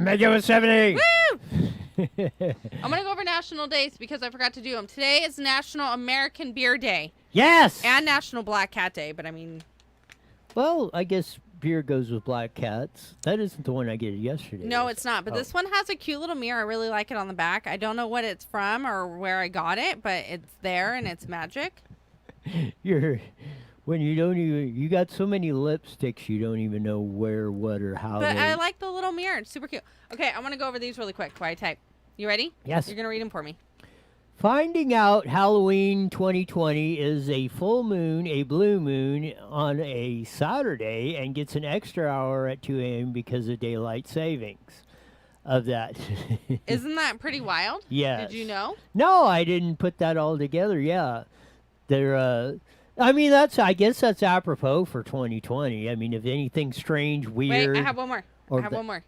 Make it with 70. Woo! I'm going to go over national days because I forgot to do them. Today is National American Beer Day. Yes. And National Black Cat Day, but I mean... Well, I guess beer goes with black cats. That isn't the one I get yesterday. No, it's not. But this one has a cute little mirror. I really like it on the back. I don't know what it's from or where I got it, but it's there and it's magic. When you don't even, you got so many lipsticks you don't even know where, what, or how. But I like the little mirror. It's super cute. Okay, I want to go over these really quick before I type. You ready? Yes. You're going to read them for me. Finding out Halloween 2020 is a full moon, a blue moon, on a Saturday and gets an extra hour at 2 a.m. because of daylight savings of that. Isn't that pretty wild? Yes. Did you know? No, I didn't put that all together. Yeah. I mean, I guess that's apropos for 2020. I mean, if anything strange, weird. Wait, I have one more. One more.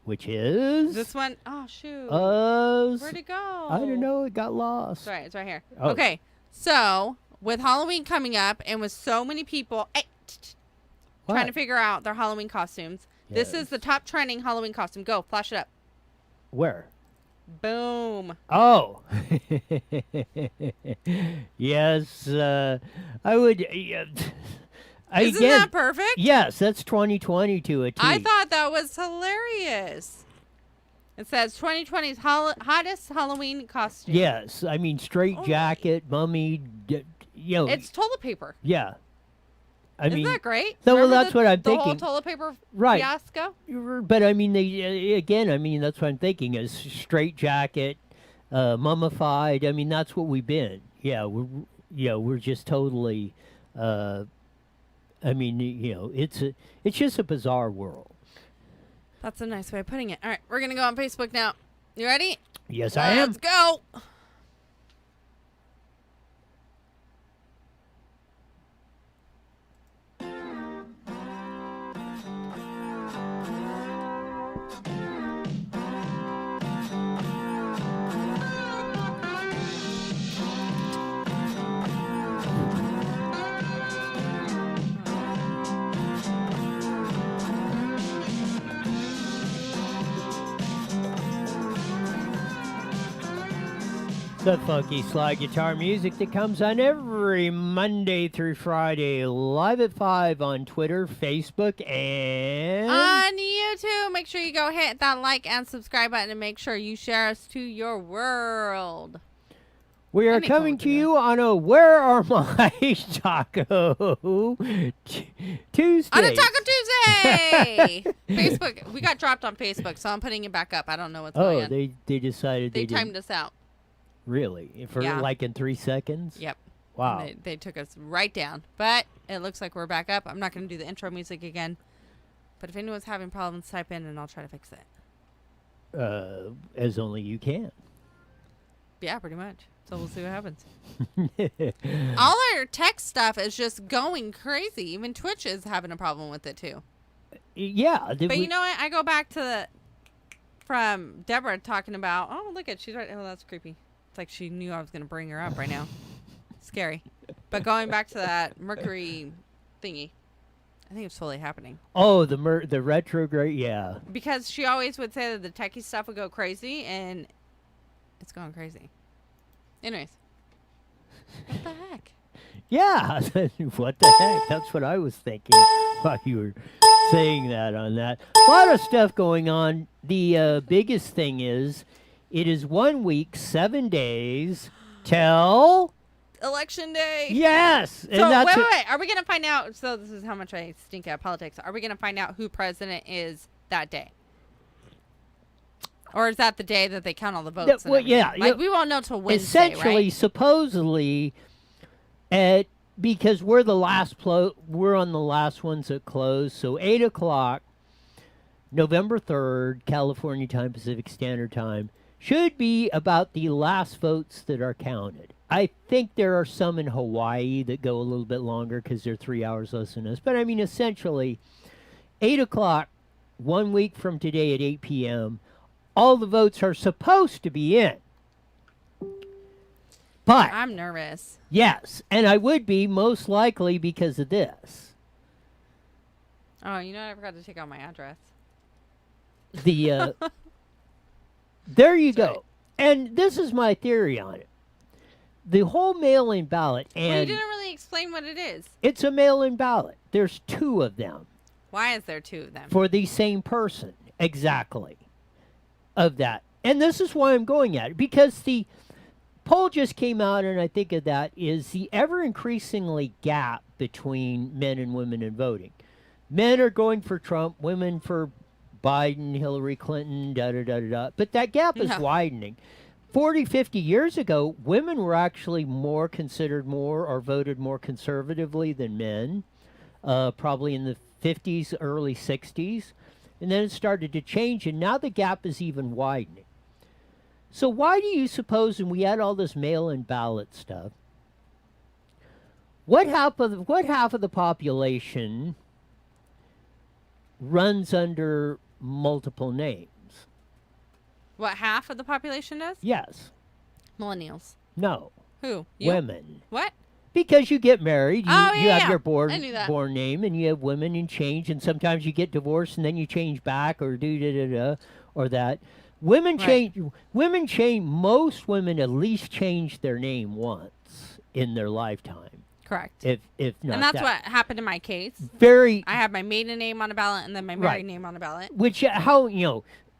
Which is? This one. Oh, shoot. Where'd it go? I don't know. It got lost. It's right here. Oh. Okay. So, with Halloween coming up and with so many people trying to figure out their Halloween costumes, this is the top trending Halloween costume. Go, flash it up. Where? Boom. Oh. Yes. I would... Isn't that perfect? Yes, that's 2020 to a T. I thought that was hilarious. It says 2020's hottest Halloween costume. Yes, I mean straight jacket, mummy, It's toilet paper. Yeah. Isn't that great? Well, that's what I'm thinking. The whole toilet paper right. fiasco? But I mean, that's what I'm thinking is straight jacket, mummified. I mean, that's what we've been. Yeah, we're just totally... I mean, it's just a bizarre world. That's a nice way of putting it. All right, we're going to go on Facebook now. You ready? Yes, I am. Let's go. The funky slide guitar music that comes on every Monday through Friday, live at 5 on Twitter, Facebook, and... on YouTube. Make sure you go hit that like and subscribe button and make sure you share us to your world. We are coming to you on a Where Are My Taco Tuesday. On a Taco Tuesday! Facebook. We got dropped on Facebook, so I'm putting it back up. I don't know what's going on. Oh, they decided they timed us out. Really? Like in 3 seconds? Yep. Wow. They took us right down. But it looks like we're back up. I'm not going to do the intro music again. But if anyone's having problems, type in and I'll try to fix it. As only you can. Yeah, pretty much. So we'll see what happens. All our tech stuff is just going crazy. Even Twitch is having a problem with it too. Yeah. But you know what? I go back to from Deborah talking about, oh, look at, she's right. Oh, that's creepy. It's like she knew I was going to bring her up right now. Scary. But going back to that Mercury thingy, I think it's totally happening. Oh, the retrograde, yeah. Because she always would say that the techie stuff would go crazy, and it's going crazy. Anyways. What the heck? Yeah, what the heck? That's what I was thinking while you were saying that on that. A lot of stuff going on. The biggest thing is, it is 1 week, 7 days till... Election day. Yes. And so, wait. Are we going to find out? So this is how much I stink at politics. Are we going to find out who president is that day? Or is that the day that they count all the votes? Well, yeah. Like, we won't know till Wednesday, essentially, right? supposedly, because we're we're on the last ones that close. So 8 o'clock, November 3rd, California time, Pacific Standard Time, should be about the last votes that are counted. I think there are some in Hawaii that go a little bit longer because they're 3 hours less than us. But I mean, essentially, 8 o'clock, 1 week from today at 8 p.m., all the votes are supposed to be in. But I'm nervous. Yes, and I would be most likely because of this. Oh, you know what? I forgot to take out my address. The there you Sorry. go. And this is my theory on it. The whole mail-in ballot, Well, you and didn't really explain what it is. it's a mail-in ballot. There's two of them Why is there two of them? for the same person, exactly, of that. And this is why I'm going at it, because the poll just came out, and I think of that is the ever-increasingly gap between men and women in voting. Men are going for Trump, women for Biden, Hillary Clinton, da-da-da-da-da. But that gap is No. widening. 40, 50 years ago, women were actually more considered more or voted more conservatively than men, probably in the 50s, early 60s. And then it started to change, and now the gap is even widening. So why do you suppose, and we had all this mail-in ballot stuff, what half of the population runs under multiple names? What, half of the population does? Yes. Millennials. No. Who? You? Women. What? Because you get married, you, Oh, you yeah, have yeah. your born I knew that. name, and you have women and change, and sometimes you get divorced and then you change back or do da da da or that. Women Right. change. Women change. Most women at least change their name once in their lifetime. Correct. If not And that's that. what happened in my case. Very I had my maiden name on a ballot and then my married name on a ballot. which how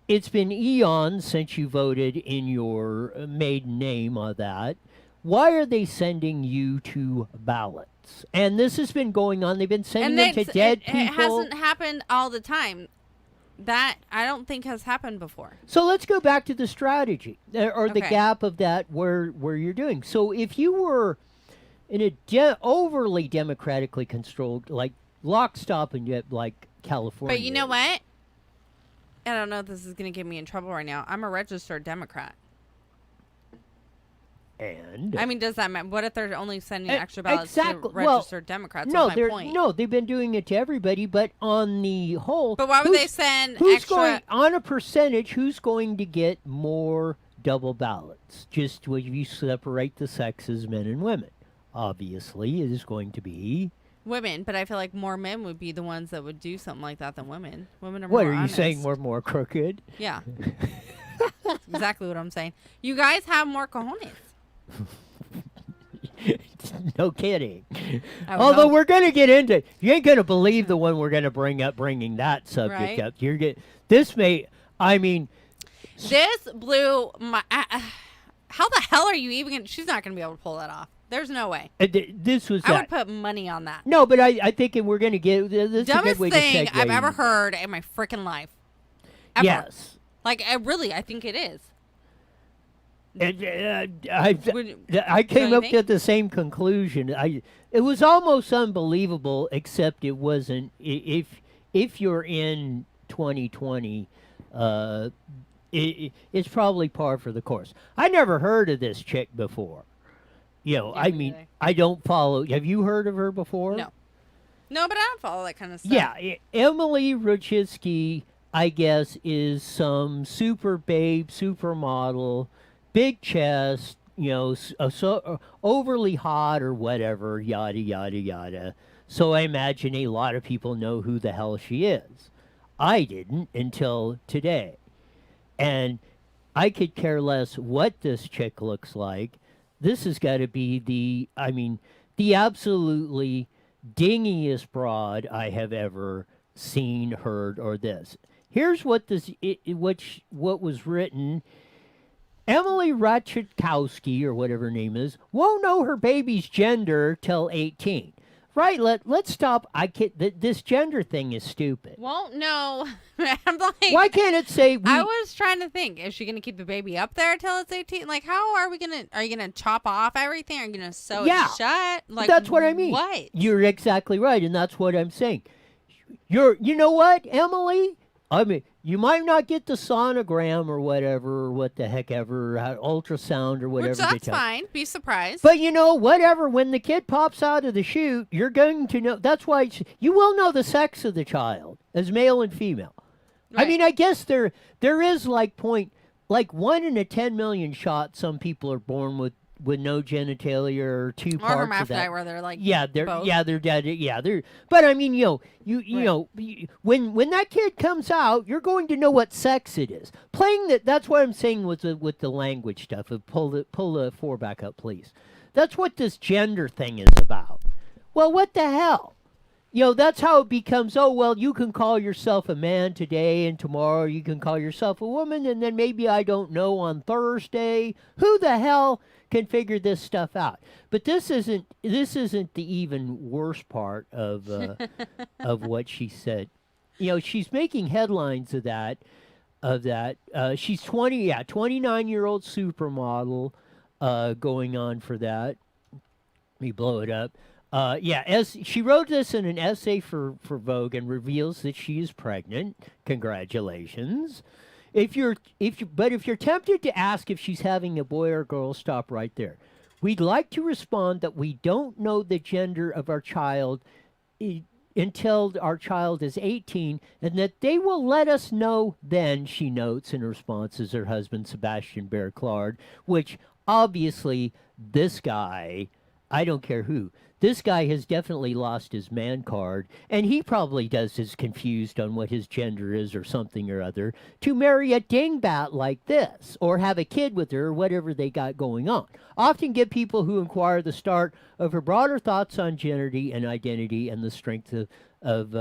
it's been eons since you voted in your maiden name on that. Why are they sending you to ballots? And this has been going on. They've been sending them to dead people. It hasn't happened all the time. That I don't think has happened before. So let's go back to the strategy or the Okay. gap of that where you're doing. So if you were in a overly democratically controlled, like lock, stop, and yet like California. But you know what? I don't know if this is going to get me in trouble right now. I'm a registered Democrat. And I mean, does that matter? What if they're only sending extra ballots exactly. to Well, registered Democrats? no, That's my point. they've been doing it to everybody, but on the whole, But why would who's- they send Who's extra? going on a percentage? Who's going to get more double ballots? Just when you separate the sexes, men and women. Obviously, it is going to be. Women, but I feel like more men would be the ones that would do something like that than women. Women are What more are you honest. saying? We're more crooked? Yeah. That's exactly what I'm saying. You guys have more cojones. No kidding. I would Although hope. we're going to get into, you ain't going to believe the one we're going to bringing that subject Right. up. This may, I mean, This blew my. How the hell are you even going to. She's not going to be able to pull that off. There's no way. this was I that. would put money on that. No, but I think we're going to get this is a Dumbest good way thing to segue. I've ever heard in my freaking life. Ever. Yes. Like, I think it is. I came you up think? to the same conclusion. It was almost unbelievable, except it wasn't. If you're in 2020, it's probably par for the course. I never heard of this chick before. Yeah, I me mean, neither. I don't follow. Have you heard of her before? No. No, but I don't follow that kind of stuff. Yeah, Emily Ratajkowski, I guess, is some super babe, supermodel, big chest, so overly hot or whatever, yada yada yada. So I imagine a lot of people know who the hell she is. I didn't until today, and I could care less what this chick looks like. This has got to be the absolutely dingiest broad I have ever seen, heard, or this. Here's what what was written. Emily Ratajkowski, or whatever her name is, won't know her baby's gender till 18. Right? Let's stop. This gender thing is stupid. Won't know. I'm like, Why can't it say? I was trying to think, is she going to keep the baby up there till it's 18? Like, how are we going to, are you going to chop off everything? Are you going to sew Yeah. it shut? Like, That's what I mean. What? You're exactly right, and that's what I'm saying. You know what, Emily? I mean, you might not get the sonogram or whatever, or what the heck ever, ultrasound or whatever. Which they that's tell you. fine. Be surprised. But whatever, when the kid pops out of the chute, you're going to know. That's why you will know the sex of the child as male and female. I Right. mean, I guess there is like 1 in a 10 million shot some people are born with with no genitalia or two Or parts of hermaphrodite, that. where they're like, Yeah, they're both. dead. Yeah, they're. But I mean, you Right. know, when that kid comes out, you're going to know what sex it is. Playing that. That's what I'm saying with the language stuff. Pull the four back up, please. That's what this gender thing is about. Well, what the hell? That's how it becomes. Oh, well, you can call yourself a man today, and tomorrow you can call yourself a woman, and then maybe I don't know on Thursday. Who the hell can figure this stuff out? But this isn't the even worst part of of what she said. She's making headlines of that. She's 29-year-old supermodel, going on for that. Let me blow it up. As she wrote this in an essay for Vogue and reveals that she is pregnant. Congratulations. If you're tempted to ask if she's having a boy or girl, stop right there. We'd like to respond that we don't know the gender of our child until our child is 18, and that they will let us know then, she notes in response as her husband Sebastian Bear-Claude, which obviously this guy, I don't care who, this guy has definitely lost his man card, and he probably is confused on what his gender is or something or other, to marry a dingbat like this, or have a kid with her, or whatever they got going on. Often get people who inquire the start of her broader thoughts on gender and identity, and the strength of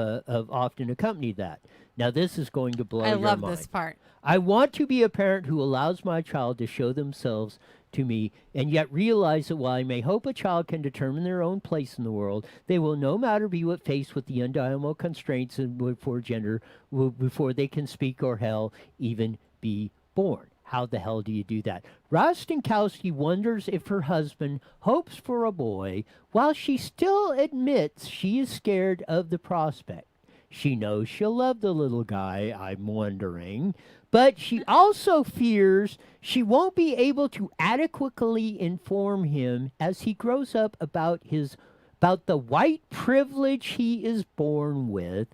often accompany that. Now this is going to blow I your love mind. this part. I want to be a parent who allows my child to show themselves to me, and yet realize that while I may hope a child can determine their own place in the world, they will no matter be faced with the undeniable constraints for gender before they can speak or hell even be born. How the hell do you do that? Rostenkowski wonders if her husband hopes for a boy, while she still admits she is scared of the prospect. She knows she'll love the little guy, I'm wondering, but she also fears she won't be able to adequately inform him as he grows up about the white privilege he is born with,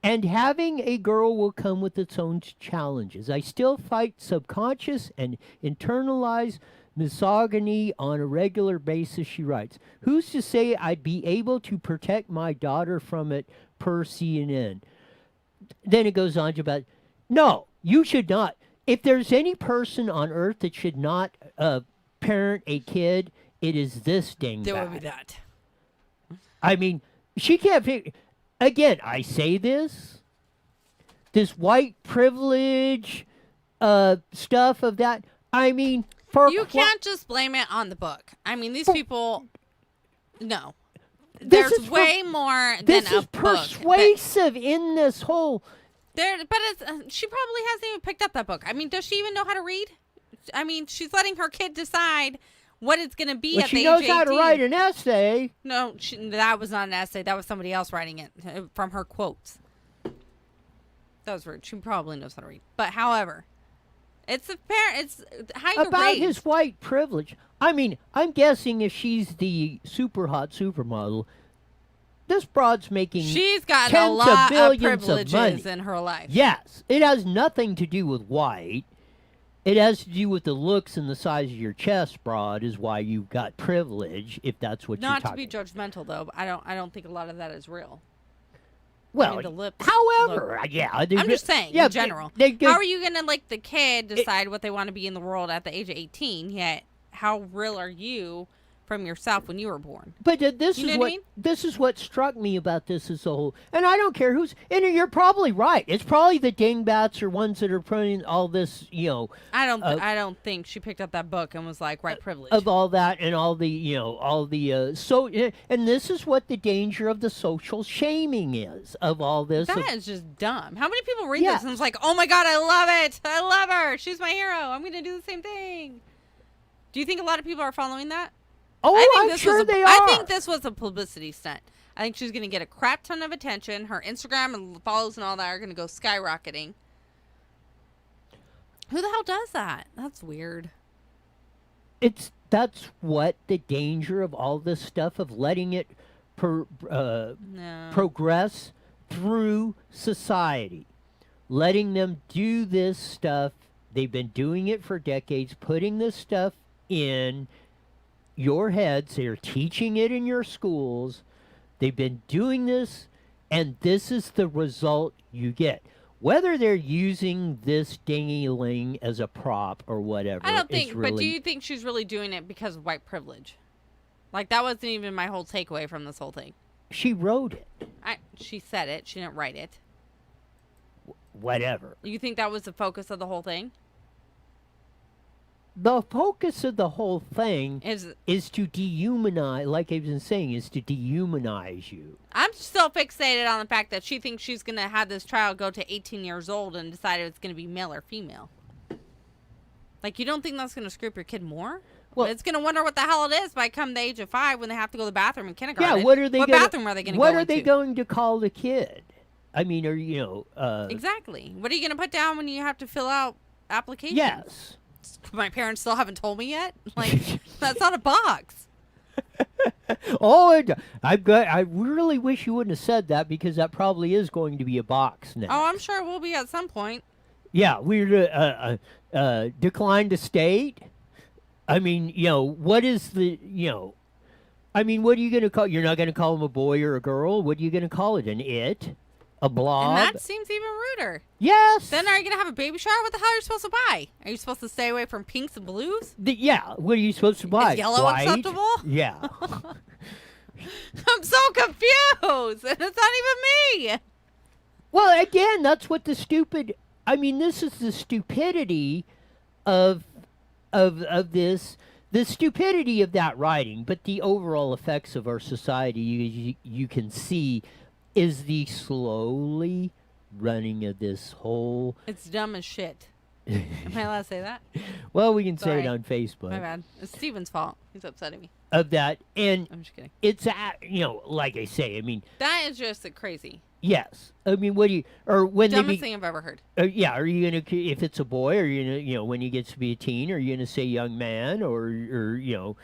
and having a girl will come with its own challenges. I still fight subconscious and internalized misogyny on a regular basis, she writes. Who's to say I'd be able to protect my daughter from it per CNN? Then it goes on to about, no, you should not. If there's any person on earth that should not parent a kid, it is this dingbat. There will be that. I mean, she can't figure. Again, I say this white privilege stuff of that. I mean, You can't just blame it on the book. I mean, these people, no. There's way more than this a is book. persuasive in this whole. But she probably hasn't even picked up that book. I mean, does she even know how to read? I mean, she's letting her kid decide what it's going to be at the age of 18. She knows how to write an essay. No, that was not an essay. That was somebody else writing it from her quotes. That was rude. She probably knows how to read. But however, it's how you about raised. his white privilege. I mean, I'm guessing if she's the super hot supermodel, this broad's making She's got tens a lot of billions privileges of money. in her life. Yes, it has nothing to do with white. It has to do with the looks and the size of your chest, broad, is why you've got privilege, if that's what you're Not talking to be judgmental, though. But I don't think a lot of that is real. Well, I mean, the lips however, yeah. I'm just saying, in general. How are you going to, like, the kid decide what they want to be in the world at the age of 18, yet how real are you from yourself when you were born? But this is what struck me about this as a whole. And I don't care who's, and you're probably right. It's probably the dingbats or ones that are putting all this, I don't think she picked up that book and was like, right privilege. Of all that and all the, and this is what the danger of the social shaming is, of all this. That is just dumb. How many people read this and it's like, oh my God, I love it. I love her. She's my hero. I'm going to do the same thing. Do you think a lot of people are following that? Oh, I'm sure they are. I think this was a publicity stunt. I think she's going to get a crap ton of attention. Her Instagram and follows and all that are going to go skyrocketing. Who the hell does that? That's weird. That's what the danger of all this stuff, of letting it progress through society. Letting them do this stuff. They've been doing it for decades, putting this stuff in, your heads. They're teaching it in your schools. They've been doing this, and this is the result you get. Whether they're using this dingy-ling as a prop or whatever, I don't think, is really... but do you think she's really doing it because of white privilege? Like, that wasn't even my whole takeaway from this whole thing. She wrote it. She said it. She didn't write it. Whatever. You think that was the focus of the whole thing? The focus of the whole thing is to dehumanize, like I've been saying, is to dehumanize you. I'm still fixated on the fact that she thinks she's going to have this child go to 18 years old and decide if it's going to be male or female. Like, you don't think that's going to screw up your kid more? Well, it's going to wonder what the hell it is by come the age of 5 when they have to go to the bathroom in kindergarten. Yeah, what are they? What bathroom are they going to go into? What are they going to call the kid? I mean, exactly. What are you going to put down when you have to fill out applications? Yes. My parents still haven't told me yet. Like, that's not a box. Oh, I really wish you wouldn't have said that, because that probably is going to be a box now. Oh, I'm sure it will be at some point. Yeah, we're declined to state. I mean, what is the, I mean, what are you going to call? You're not going to call him a boy or a girl. What are you going to call it? An it? A blob? And that seems even ruder. Yes. Then are you going to have a baby shower? What the hell are you supposed to buy? Are you supposed to stay away from pinks and blues? Yeah. What are you supposed to buy? Is yellow White? acceptable? Yeah. I'm so confused. And it's not even me. Well, again, that's what this is the stupidity of this, the stupidity of that writing, but the overall effects of our society, you can see, is the slowly running of this whole... It's dumb as shit. Am I allowed to say that? Well, we can say Sorry. it on Facebook. My bad. It's Steven's fault. He's upsetting me. Of that, and I'm just kidding. it's, like I say, I mean... That is just crazy. Yes. I mean, what do you... Or when Dumbest thing I've ever heard. Yeah, are you going to... If it's a boy, are you going to, when he gets to be a teen, are you going to say young man, or going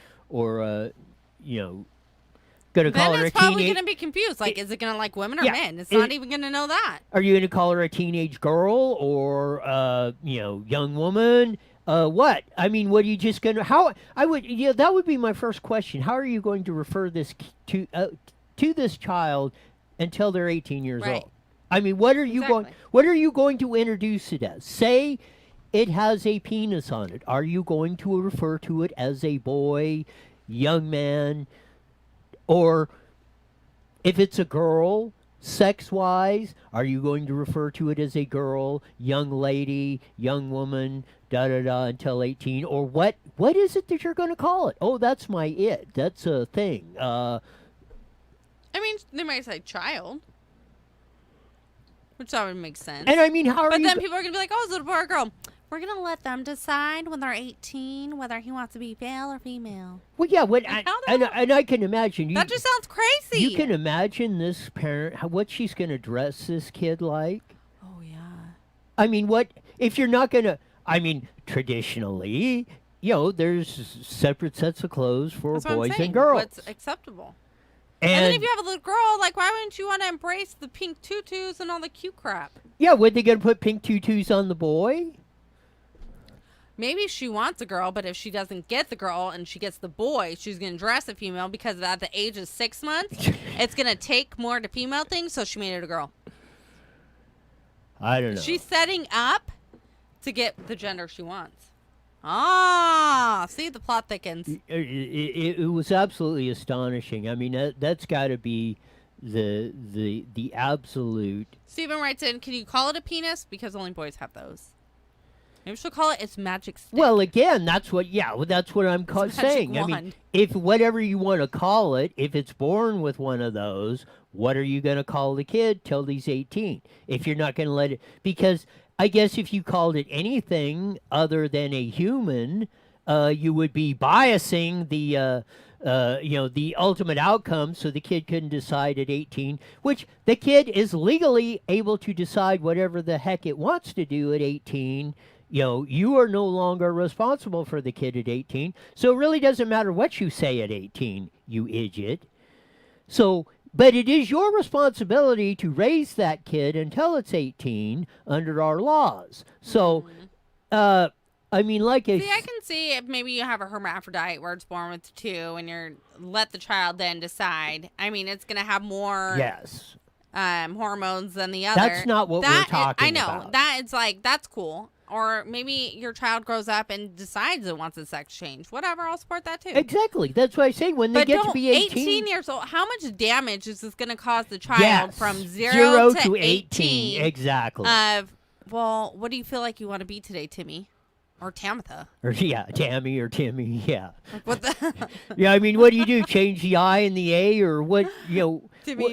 to call her a teenage... Then it's probably going to be confused. Like, is it going to like women or men? It's not even going to know that. Are you going to call her a teenage girl or, young woman? What? I mean, what are you just going to... that would be my first question. How are you going to refer this to this child until they're 18 years old? I mean, what are you going to introduce it as? Say it has a penis on it. Are you going to refer to it as a boy, young man... Or if it's a girl, sex-wise, are you going to refer to it as a girl, young lady, young woman, da-da-da, until 18? Or what is it that you're going to call it? Oh, that's my it. That's a thing. I mean, they might say child. Which that would make sense. And I mean, how are But you... then people are going to be like, oh, is it a boy or a girl? We're going to let them decide when they're 18 whether he wants to be male or female. Well, yeah, and I can imagine... That just sounds crazy. You can imagine this parent, what she's going to dress this kid like. Oh, yeah. I mean, what... If you're not going to... I mean, traditionally, there's separate sets of clothes for boys and girls. What's acceptable. And then if you have a little girl, like, why wouldn't you want to embrace the pink tutus and all the cute crap? Yeah, were they going to put pink tutus on the boy? Maybe she wants a girl, but if she doesn't get the girl and she gets the boy, she's going to dress a female because at the age of 6 months, it's going to take more to female things, so she made it a girl. I don't know. She's setting up to get the gender she wants. Ah, see, the plot thickens. It was absolutely astonishing. I mean, that's got to be the absolute... Steven writes in, can you call it a penis? Because only boys have those. Maybe she'll call it its magic stick. Well, again, that's what I'm saying. Wand. I mean, if whatever you want to call it, if it's born with one of those, what are you going to call the kid till he's 18? If you're not going to let it... Because I guess if you called it anything other than a human, you would be biasing the ultimate outcome, so the kid couldn't decide at 18, which the kid is legally able to decide whatever the heck it wants to do at 18. You are no longer responsible for the kid at 18, so it really doesn't matter what you say at 18, you idiot. So, but it is your responsibility to raise that kid until it's 18 under our laws. So, I mean, like See, I can see if maybe you have a hermaphrodite where it's born with 2 and you're let the child then decide. I mean, it's going to have more yes. hormones than the other. That's not what we're talking I know. about. That it's like, that's cool. Or maybe your child grows up and decides it wants a sex change. Whatever, I'll support that too. Exactly. That's what I say. When they get to be 18 years old, how much damage is this going to cause the child from 0 to 18? Exactly. Well, what do you feel like you want to be today, Timmy? Or Tamitha? Or Tammy or Timmy, yeah. Like, what the? Yeah, I mean, what do you do? Change the I and the A, or what? Timmy and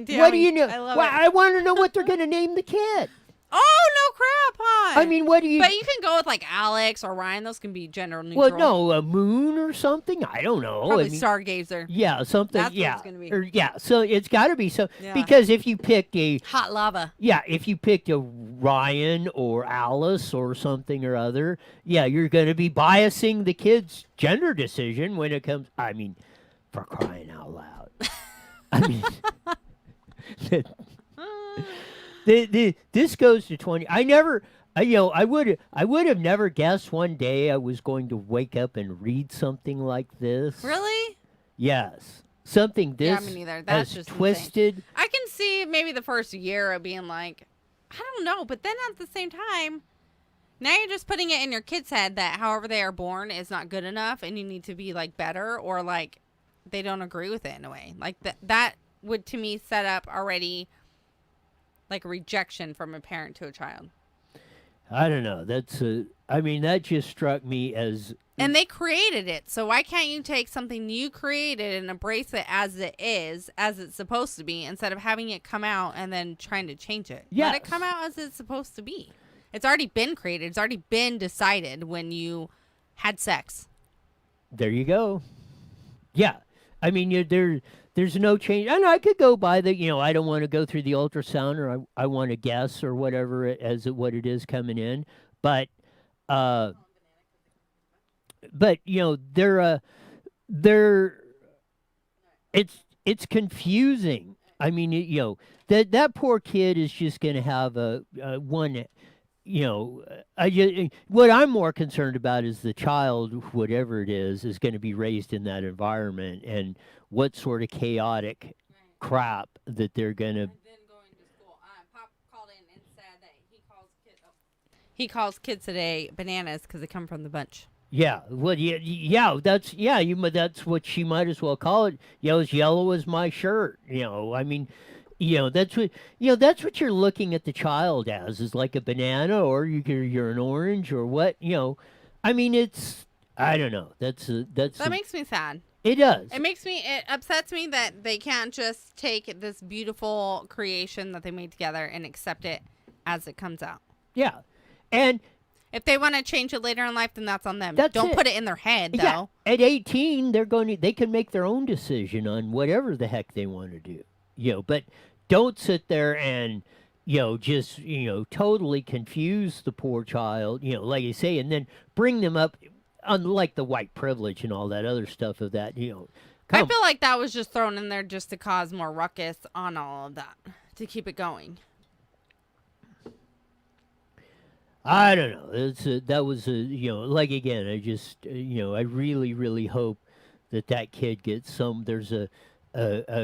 what do you Tammy. know? I love well, it. I want to know what they're going to name the kid. Oh, no crap, huh? I mean, what do you? But you can go with like Alex or Ryan. Those can be gender neutral. Well, no, a moon or something. I don't know. Probably I mean, Stargazer. Yeah, something. That's what yeah, it's gonna be. Or, yeah. So it's got to be so Yeah. because if you picked a Hot lava. if you picked a Ryan or Alice or something or other, you're going to be biasing the kid's gender decision when it comes. I mean, for crying out loud. I mean. This goes to 20. I would have never guessed one day I was going to wake up and read something like this. Really? Yes, something this Yeah, me neither. That's as just twisted. insane. I can see maybe the first year of being like, I don't know, but then at the same time, now you're just putting it in your kid's head that however they are born is not good enough, and you need to be like better, or like they don't agree with it in a way. Like that would to me set up already. Like rejection from a parent to a child. I don't know. That just struck me as. And they created it, so why can't you take something you created and embrace it as it is, as it's supposed to be, instead of having it come out and then trying to change it? Yes. Let it come out as it's supposed to be. It's already been created. It's already been decided when you had sex. There you go. Yeah. I mean, there's no change. And I could go by the, I don't want to go through the ultrasound, or I want to guess or whatever what it is coming in. But it's confusing. I mean, that poor kid is just going to have a one. What I'm more concerned about is the child, whatever it is going to be raised in that environment, and what sort of chaotic crap that they're going to. And then going to school. Pop called in and said that he calls kids today bananas because they come from the bunch. Yeah, well, that's what she might as well call it. As yellow as my shirt. I mean. That's what you're looking at the child as, is like a banana, or you're an orange, or what, I mean, I don't know. That makes me sad. It does. It upsets me that they can't just take this beautiful creation that they made together and accept it as it comes out. Yeah. And if they want to change it later in life, then that's on them. Don't put it in their head, though. Yeah. At 18, they can make their own decision on whatever the heck they want to do. But don't sit there and, just, totally confuse the poor child, like you say, and then bring them up, unlike the white privilege and all that other stuff of that, I feel like that was just thrown in there just to cause more ruckus on all of that, to keep it going. I don't know. That was like, again, I just, I really, really hope that kid gets there's a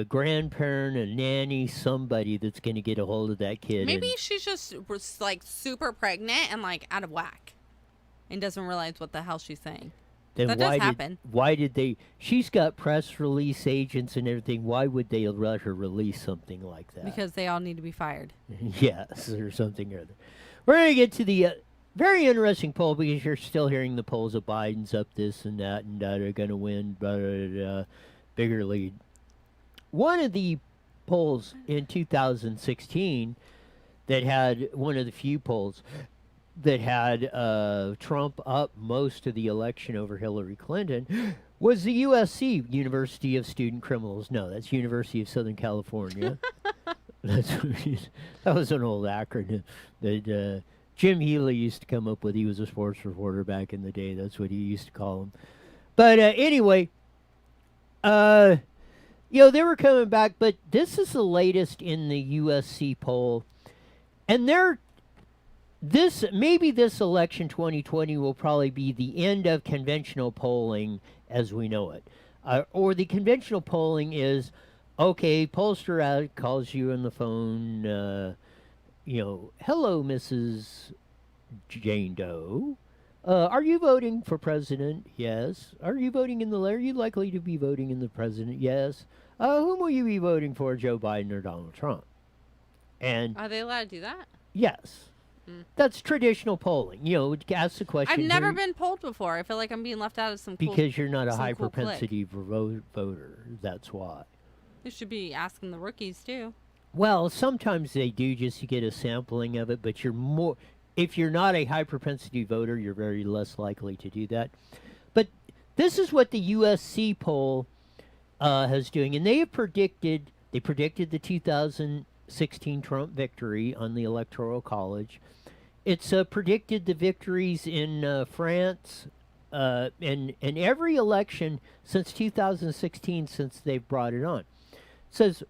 grandparent, a nanny, somebody that's going to get a hold of that kid. Maybe she's just was like super pregnant and like out of whack and doesn't realize what the hell she's saying. Then that does happen. Why did they? She's got press release agents and everything. Why would they let her release something like that? Because they all need to be fired. Yes, or something or other. We're going to get to the very interesting poll, because you're still hearing the polls of Biden's up this and that, and are going to win, bigger lead. One of the polls in 2016 that had one of the few polls that had Trump up most of the election over Hillary Clinton was the USC, University of Student Criminals. No, that's University of Southern California. That was an old acronym that Jim Healy used to come up with. He was a sports reporter back in the day. That's what he used to call him. But anyway, they were coming back, but this is the latest in the USC poll, and they're maybe this election 2020 will probably be the end of conventional polling as we know it. Or the conventional polling is okay, pollster out calls you on the phone, hello, Mrs. Jane Doe. Are you voting for president? Yes. Are you voting in the? Are you likely to be voting in the president? Yes. Whom will you be voting for, Joe Biden or Donald Trump? And Are they allowed to do that? yes, that's traditional polling. Ask the question. I've never been polled before. I feel like I'm being left out of some cool. Because you're not a some high cool clique. propensity voter. That's why. You should be asking the rookies too. Well, sometimes they do just to get a sampling of it, but if you're not a high propensity voter, you're very less likely to do that. But this is what the USC poll has doing, and they predicted the 2016 Trump victory on the Electoral College. It's predicted the victories in France and every election since 2016, since they've brought it on. It says,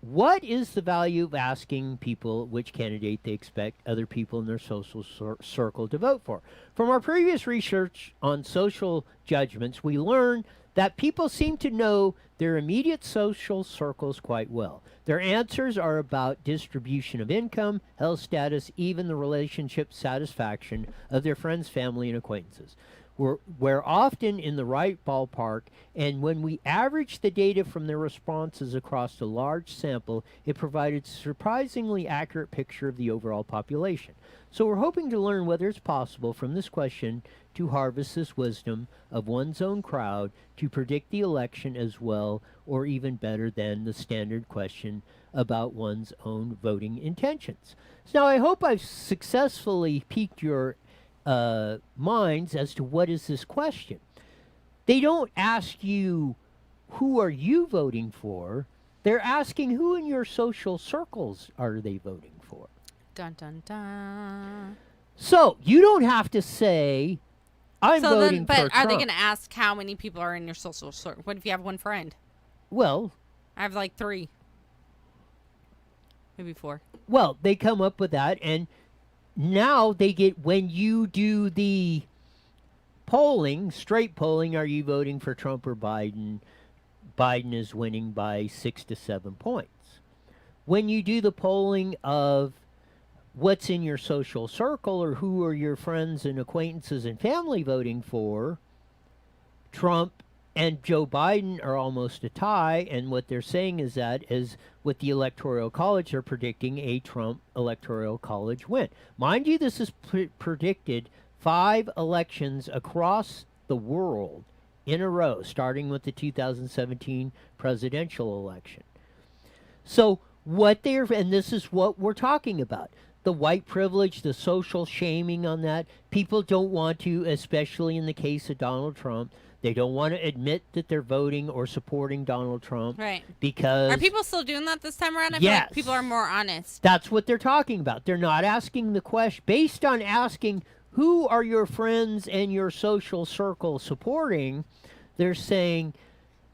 what is the value of asking people which candidate they expect other people in their social circle to vote for? From our previous research on social judgments, we learned that people seem to know their immediate social circles quite well. Their answers are about distribution of income, health status, even the relationship satisfaction of their friends, family, and acquaintances. We're often in the right ballpark, and when we average the data from their responses across a large sample, it provided a surprisingly accurate picture of the overall population. So we're hoping to learn whether it's possible from this question to harvest this wisdom of one's own crowd to predict the election as well or even better than the standard question about one's own voting intentions. So now I hope I've successfully piqued your minds as to what is this question. They don't ask you who are you voting for. They're asking who in your social circles are they voting for. Dun dun dun. So you don't have to say I'm voting for Trump. But are they going to ask how many people are in your social circle? What if you have one friend? Well, I have like 3, maybe 4. Well, they come up with that, and now they get, when you do the polling, straight polling, are you voting for Trump or Biden? Biden is winning by 6 to 7 points. When you do the polling of what's in your social circle or who are your friends and acquaintances and family voting for, Trump and Joe Biden are almost a tie, and what they're saying is that is with the Electoral College, they're predicting a Trump Electoral College win. Mind you, this is predicted 5 elections across the world in a row, starting with the 2017 presidential election. So and this is what we're talking about. The white privilege, the social shaming on that. People don't want to, especially in the case of Donald Trump, they don't want to admit that they're voting or supporting Donald Trump. Right. Because... Are people still doing that this time around? I feel yes. like people are more honest. That's what they're talking about. They're not asking the question based on asking who are your friends and your social circle supporting. They're saying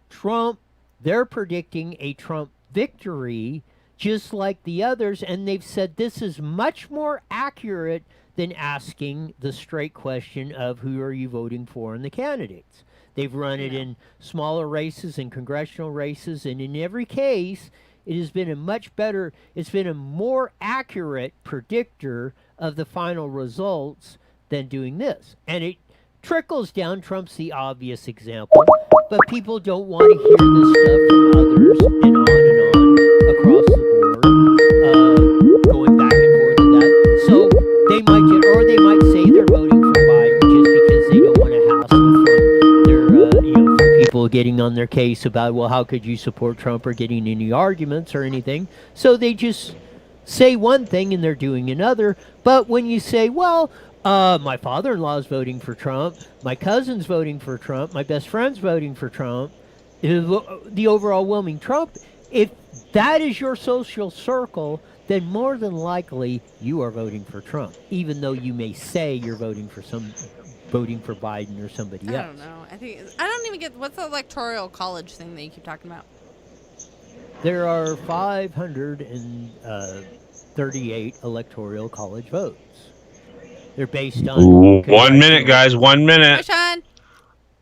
Trump, they're predicting a Trump victory just like the others, and they've said this is much more accurate than asking the straight question of who are you voting for in the candidates. They've run it in smaller races and congressional races, and in every case, it has been it's been a more accurate predictor of the final results than doing this. And it trickles down. Trump's the obvious example, but people don't want to hear this stuff from others, and on across the board, going back and forth with that. So they might say they're voting for Biden just because they don't want to hassle from their, from people getting on their case about, well, how could you support Trump or getting any arguments or anything. So they just say one thing and they're doing another. But when you say, well, my father-in-law is voting for Trump, my cousin's voting for Trump, my best friend's voting for Trump, the overwhelming Trump, if that is your social circle, then more than likely you are voting for Trump, even though you may say you're voting for Biden or somebody else. I don't know. I don't even get what's the Electoral College thing that you keep talking about. There are 38 electoral college votes. They're based on 1 minute, guys. 1 minute. Sean.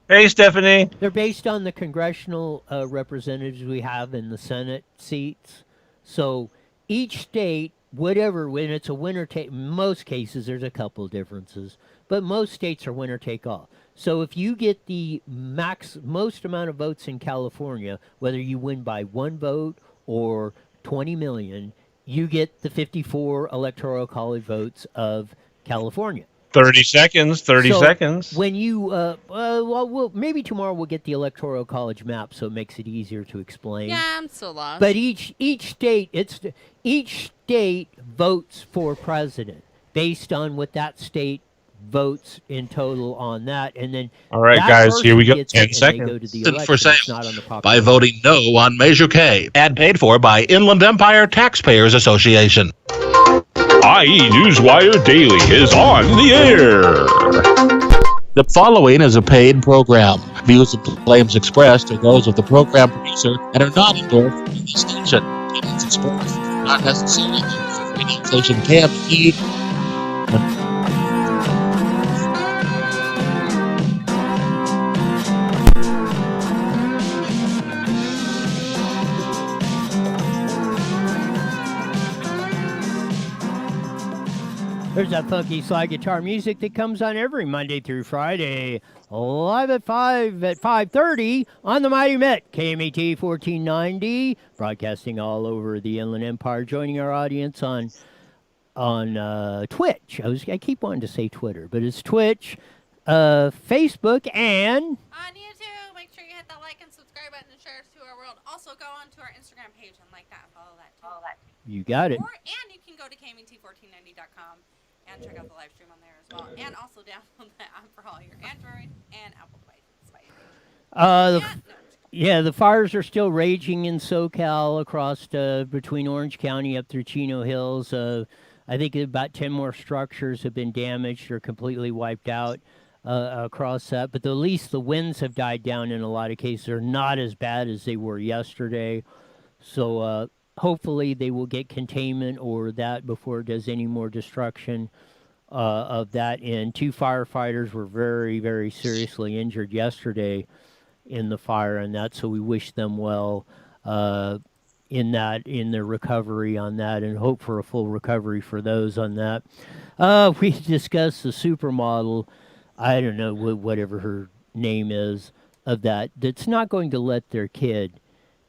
Hey, Stephanie. They're based on the congressional representatives we have in the Senate seats. So each state, whatever, when it's a winner take, most cases there's a couple differences, but most states are winner take all. So if you get the most amount of votes in California, whether you win by 1 vote or 20 million, you get the 54 electoral college votes of California. 30 seconds. 30 So seconds. When you, well, maybe tomorrow we'll get the electoral college map, so it makes it easier to explain. Yeah, I'm so lost. But each state votes for president based on what that state votes in total on that, and then all right, that guys, here we person go. gets 10 it, and seconds. they go to the For election. sale It's not on the by popular. voting no on Measure K. Ad paid for by Inland Empire Taxpayers Association. IE Newswire Daily is on the air. The following is a paid program. Views and claims expressed are those of the program producer and are not endorsed by the station. Opinions expressed are not necessarily the radio station can be. There's that funky slide guitar music that comes on every Monday through Friday, live at 5:30 on the Mighty Met, KMET 1490, broadcasting all over the Inland Empire. Joining our audience on Twitch. I keep wanting to say Twitter, but it's Twitch, Facebook, and on YouTube, make sure you hit that like and subscribe button and share us to our world. Also, go on to our Instagram page and like that, follow that too. you got it. And you can go to KMET1490.com and check out the live stream on there as well. And also download the app for all your Android and Apple devices. Yeah, the fires are still raging in SoCal across between Orange County up through Chino Hills. I think about 10 more structures have been damaged or completely wiped out across that. But at least the winds have died down in a lot of cases. They're not as bad as they were yesterday. So hopefully they will get containment or that before it does any more destruction of that. And 2 firefighters were very, very seriously injured yesterday in the fire and that. So we wish them well in their recovery on that, and hope for a full recovery for those on that. We discussed the supermodel, I don't know, whatever her name is, of that's not going to let their kid,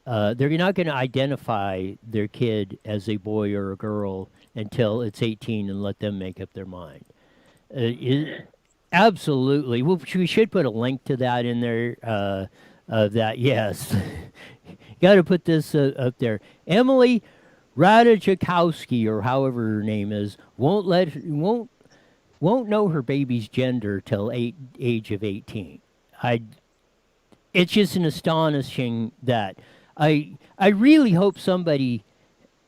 they're not going to identify their kid as a boy or a girl until it's 18 and let them make up their mind. Absolutely. Well, we should put a link to that in there. Yes. Got to put this up there. Emily Ratajkowski, or however her name is, won't know her baby's gender till age of 18. It's just an astonishing that. I really hope somebody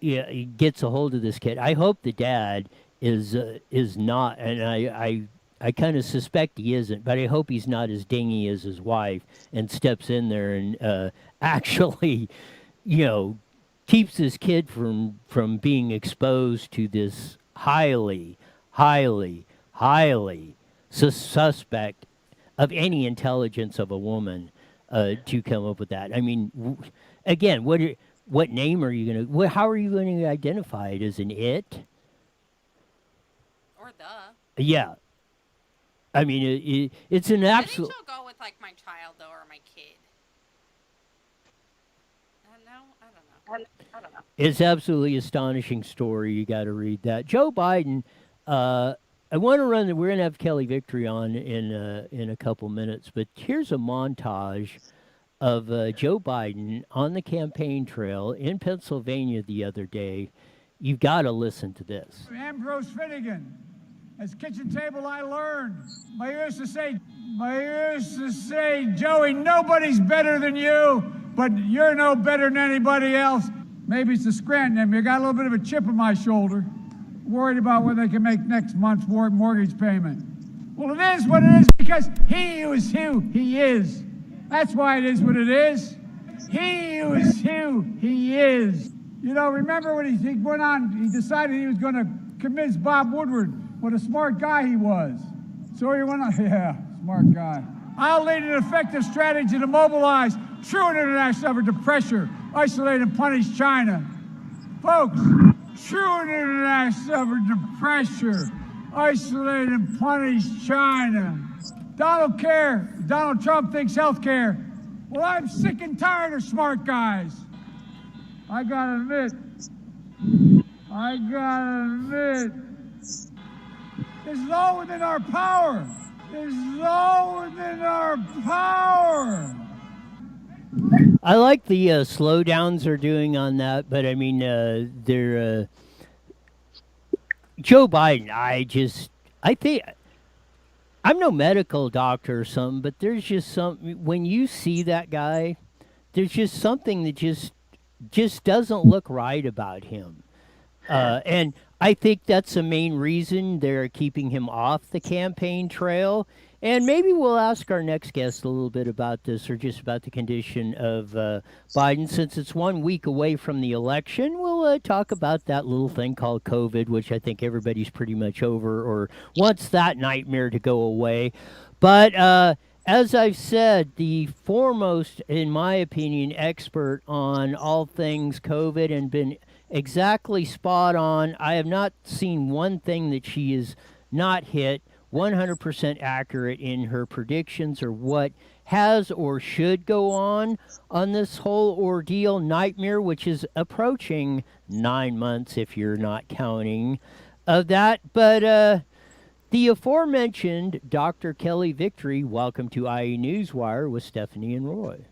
gets a hold of this kid. I hope the dad is not, and I kind of suspect he isn't, but I hope he's not as dingy as his wife and steps in there and actually, keeps his kid from being exposed to this highly suspect of any intelligence of a woman to come up with that. I mean, again, what name are you going to, how are you going to identify it? As an it? Or the. Yeah. I mean, it's an absolute. I think she'll go with like my child though, or my kid. I don't know. It's absolutely astonishing story. You got to read that. Joe Biden. I want to run. We're going to have Kelly Victory on in a couple minutes, but here's a montage of Joe Biden on the campaign trail in Pennsylvania the other day. You've got to listen to this. Ambrose Finnegan. At kitchen table, I learned. I used to say, Joey, nobody's better than you, but you're no better than anybody else. Maybe it's the Scranton. You got a little bit of a chip on my shoulder, worried about whether they can make next month's mortgage payment. Well, it is what it is because he is who he is. That's why it is what it is. He is who he is. You know, remember when he went on, he decided he was going to convince Bob Woodward what a smart guy he was. So he went on, yeah, smart guy. I'll lead an effective strategy to mobilize true international effort to pressure, isolate, and punish China. Folks, true international effort to pressure, isolate, and punish China. Donald Trump thinks health care. Well, I'm sick and tired of smart guys. I gotta admit, this is all within our power. This is all within our power. I like the slowdowns they're doing on that, but I mean, they're Joe Biden. I think I'm no medical doctor or something, but there's just something when you see that guy, there's just something that just doesn't look right about him. And I think that's the main reason they're keeping him off the campaign trail. And maybe we'll ask our next guest a little bit about this or just about the condition of Biden. Since it's 1 week away from the election, we'll talk about that little thing called COVID, which I think everybody's pretty much over or wants that nightmare to go away. But as I've said, the foremost, in my opinion, expert on all things COVID and been exactly spot on. I have not seen one thing that she is not hit 100% accurate in her predictions or what has or should go on this whole ordeal nightmare, which is approaching 9 months if you're not counting of that. But the aforementioned Dr. Kelly Victory, welcome to IE Newswire with Stephanie and Roy.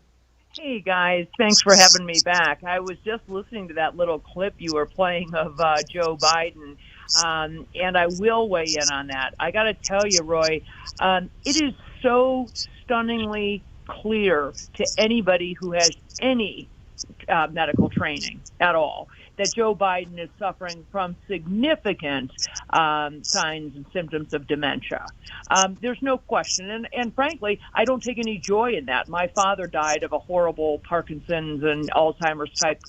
Hey, guys. Thanks for having me back. I was just listening to that little clip you were playing of Joe Biden, and I will weigh in on that. I got to tell you, Roy, it is so stunningly clear to anybody who has any medical training at all that Joe Biden is suffering from significant signs and symptoms of dementia. There's no question. And frankly, I don't take any joy in that. My father died of a horrible Parkinson's and Alzheimer's type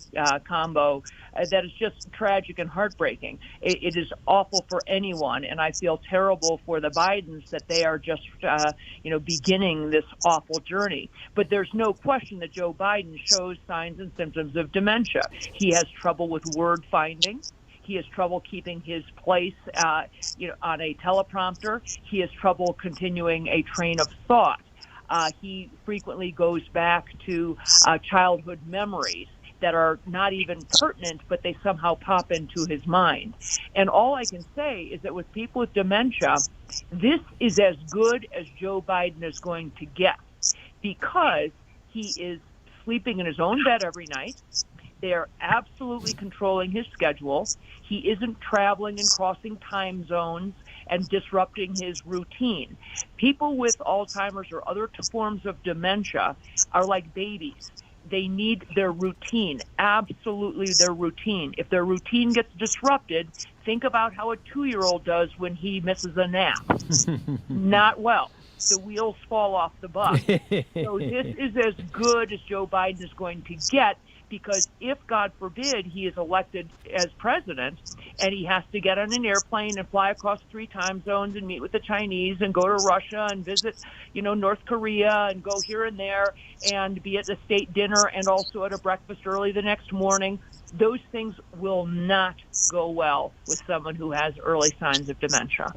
combo that is just tragic and heartbreaking. It is awful for anyone, and I feel terrible for the Bidens that they are just, beginning this awful journey. But there's no question that Joe Biden shows signs and symptoms of dementia. He has trouble with word finding. He has trouble keeping his place, on a teleprompter. He has trouble continuing a train of thought. He frequently goes back to childhood memories that are not even pertinent, but they somehow pop into his mind. And all I can say is that with people with dementia, this is as good as Joe Biden is going to get because he is sleeping in his own bed every night. They are absolutely controlling his schedule. He isn't traveling and crossing time zones and disrupting his routine. People with Alzheimer's or other forms of dementia are like babies. They need their routine, absolutely their routine. If their routine gets disrupted, think about how a 2-year-old does when he misses a nap. Not well. The wheels fall off the bus. So this is as good as Joe Biden is going to get because if, God forbid, he is elected as president and he has to get on an airplane and fly across 3 time zones and meet with the Chinese and go to Russia and visit, North Korea and go here and there and be at the state dinner and also at a breakfast early the next morning, those things will not go well with someone who has early signs of dementia.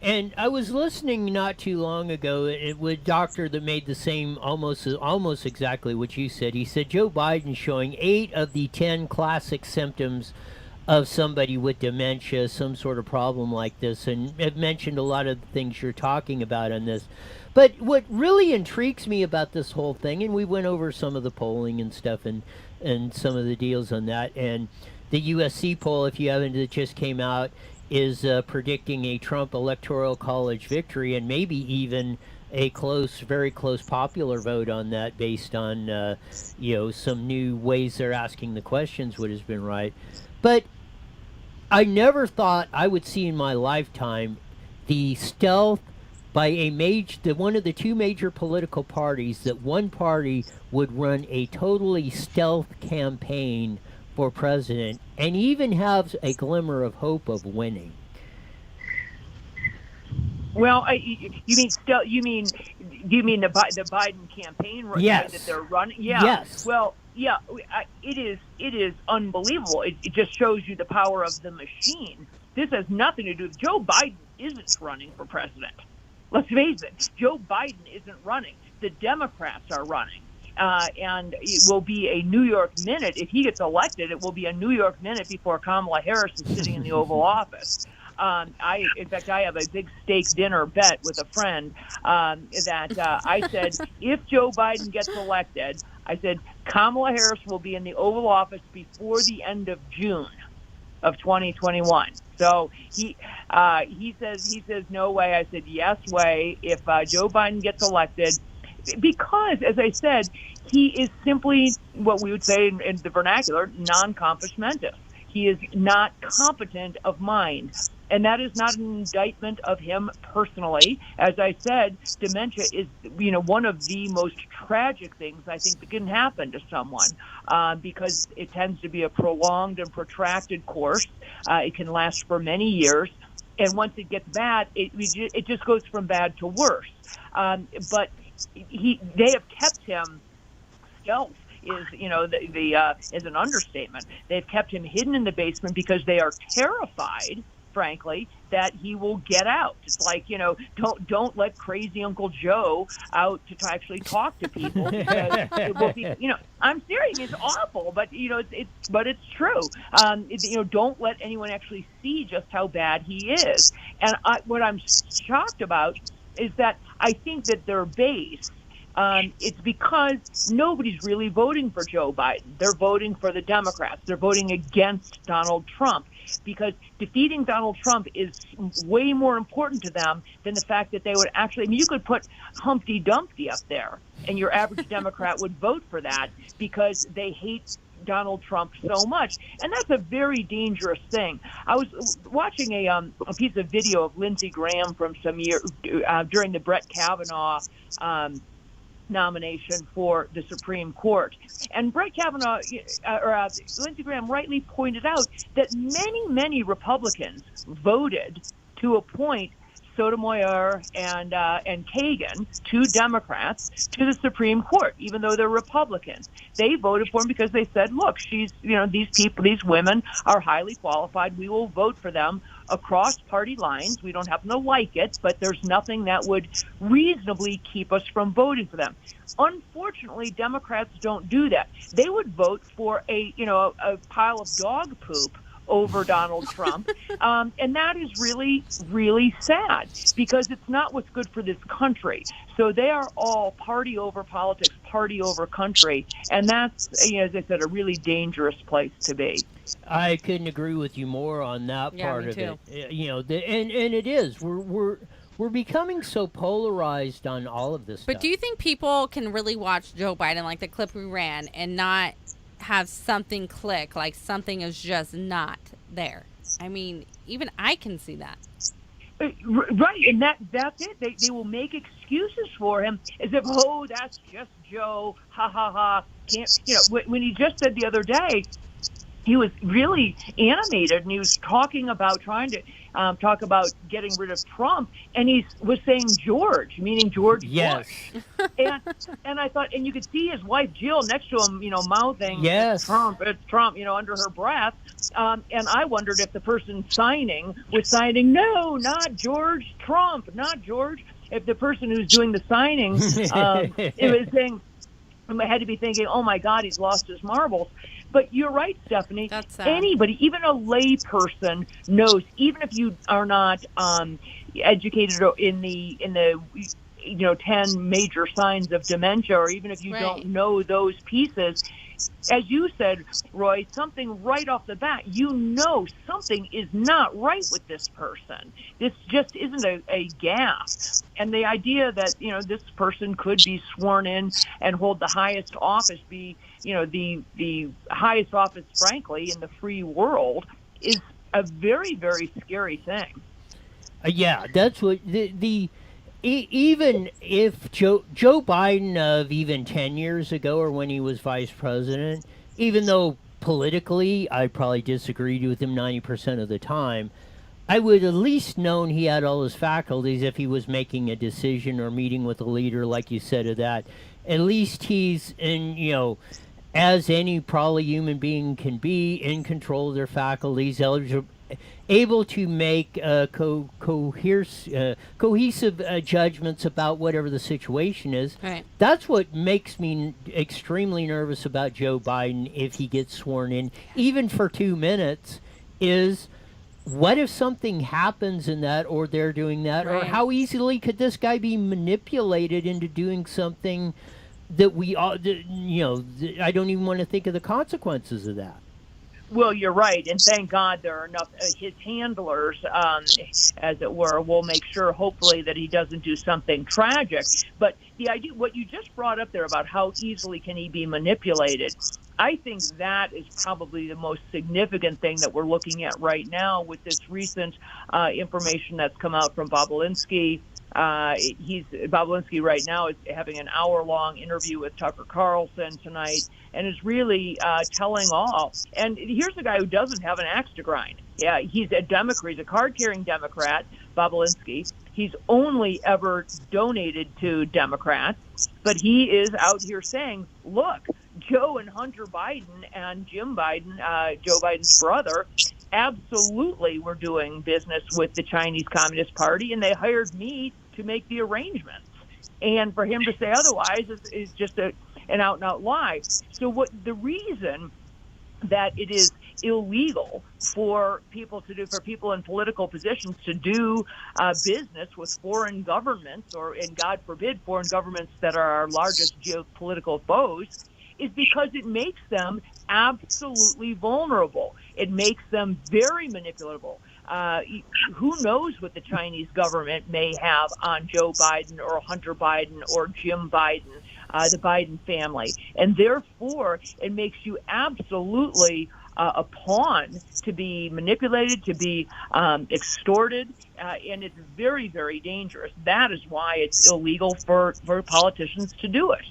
And I was listening not too long ago with a doctor that made the same, almost exactly what you said. He said Joe Biden showing 8 of the 10 classic symptoms of somebody with dementia, some sort of problem like this, and have mentioned a lot of the things you're talking about on this. But what really intrigues me about this whole thing, and we went over some of the polling and stuff and some of the deals on that, and the USC poll, if you haven't, it just came out, is predicting a Trump electoral college victory and maybe even a very close popular vote on that based on, some new ways they're asking the questions, what has been right. But I never thought I would see in my lifetime the stealth by one of the 2 major political parties, that one party would run a totally stealth campaign for president and even have a glimmer of hope of winning. Well, you mean still? You mean the Biden campaign Yes. that they're running? Yeah. Yes. Well, yeah. It is unbelievable. It just shows you the power of the machine. This has nothing to do with Joe Biden. Isn't running for president. Let's face it. Joe Biden isn't running. The Democrats are running. And it will be a New York minute. If he gets elected, it will be a New York minute before Kamala Harris is sitting in the Oval Office. In fact, I have a big steak dinner bet with a friend that I said, if Joe Biden gets elected, I said Kamala Harris will be in the Oval Office before the end of June of 2021. So he says no way. I said yes way if Joe Biden gets elected, because as I said, he is simply what we would say in the vernacular, non-compos mentis. He is not competent of mind. And that is not an indictment of him personally. As I said, dementia is, one of the most tragic things I think that can happen to someone because it tends to be a prolonged and protracted course. It can last for many years. And once it gets bad, it just goes from bad to worse. But they have kept him stealth. Is an understatement. They've kept him hidden in the basement because they are terrified, frankly, that he will get out. It's like, don't let crazy Uncle Joe out to actually talk to people because it will be, I'm serious. It's awful, but it's true. Don't let anyone actually see just how bad he is. And what I'm shocked about is that I think that their base. It's because nobody's really voting for Joe Biden. They're voting for the Democrats. They're voting against Donald Trump because defeating Donald Trump is way more important to them than the fact that they would actually, you could put Humpty Dumpty up there and your average Democrat would vote for that because they hate Donald Trump so much. And that's a very dangerous thing. I was watching a piece of video of Lindsey Graham from some year during the Brett Kavanaugh nomination for the Supreme Court. And Brett Kavanaugh, Lindsey Graham rightly pointed out that many Republicans voted to appoint Sotomayor and Kagan, two Democrats, to the Supreme Court, even though they're Republicans. They voted for him because they said, look, these women are highly qualified. We will vote for them across party lines. We don't happen to like it, but there's nothing that would reasonably keep us from voting for them. Unfortunately, Democrats don't do that. They would vote for a pile of dog poop over Donald Trump. And that is really, really sad because it's not what's good for this country. So they are all party over politics, party over country. And that's, as I said, a really dangerous place to be. I couldn't agree with you more on that part of it. And it is. We're becoming so polarized on all of this stuff. But do you think people can really watch Joe Biden, like the clip we ran, and not have something click, like something is just not there? I mean, even I can see that. Right, and that's it. They will make excuses for him as if, that's just Joe, ha ha ha. Can't when he just said the other day, he was really animated and he was talking about trying to talk about getting rid of Trump, and he was saying George, meaning George Bush. And I thought, and you could see his wife Jill next to him, mouthing, yes, it's Trump, under her breath. And I wondered if the person signing was signing, no, not George, Trump, not George. If the person who's doing the signing, it was saying, I had to be thinking, oh my God, he's lost his marbles. But you're right, Stephanie. That's sad. Anybody, even a lay person, knows. Even if you are not educated in the 10 major signs of dementia, or even if you don't know those pieces, as you said, Roy, something right off the bat, something is not right with this person. This just isn't a gaffe. And the idea that, this person could be sworn in and hold the highest office, be, the highest office, frankly, in the free world, is a very, very scary thing. Yeah, that's what even if Joe Biden of even 10 years ago, or when he was vice president, even though politically, I probably disagreed with him 90% of the time. I would at least known he had all his faculties if he was making a decision or meeting with a leader, like you said, of that. At least he's in, as any probably human being can be, in control of their faculties, able to make cohesive judgments about whatever the situation is. Right. That's what makes me extremely nervous about Joe Biden if he gets sworn in, even for 2 minutes, is what if something happens in that, or they're doing that, or Right. how easily could this guy be manipulated into doing something that we all, I don't even want to think of the consequences of that. Well, you're right, and thank God there are enough. His handlers, as it were, will make sure, hopefully, that he doesn't do something tragic. But the idea, what you just brought up there about how easily can he be manipulated, I think that is probably the most significant thing that we're looking at right now with this recent information that's come out from Bobulinski. Bobulinski right now is having an hour-long interview with Tucker Carlson tonight, and is really telling all. And here's a guy who doesn't have an axe to grind. Yeah, he's a Democrat. He's a card-carrying Democrat, Bobulinski. He's only ever donated to Democrats, but he is out here saying, look, Joe and Hunter Biden and Jim Biden, Joe Biden's brother, absolutely were doing business with the Chinese Communist Party, and they hired me to make the arrangements. And for him to say otherwise is just an out-and-out lie. So the reason that it is illegal for people in political positions to do business with foreign governments, and God forbid, foreign governments that are our largest geopolitical foes, is because it makes them absolutely vulnerable. It makes them very manipulatable. Who knows what the Chinese government may have on Joe Biden or Hunter Biden or Jim Biden, the Biden family. And therefore, it makes you absolutely a pawn to be manipulated, to be extorted, and it's very, very dangerous. That is why it's illegal for politicians to do it.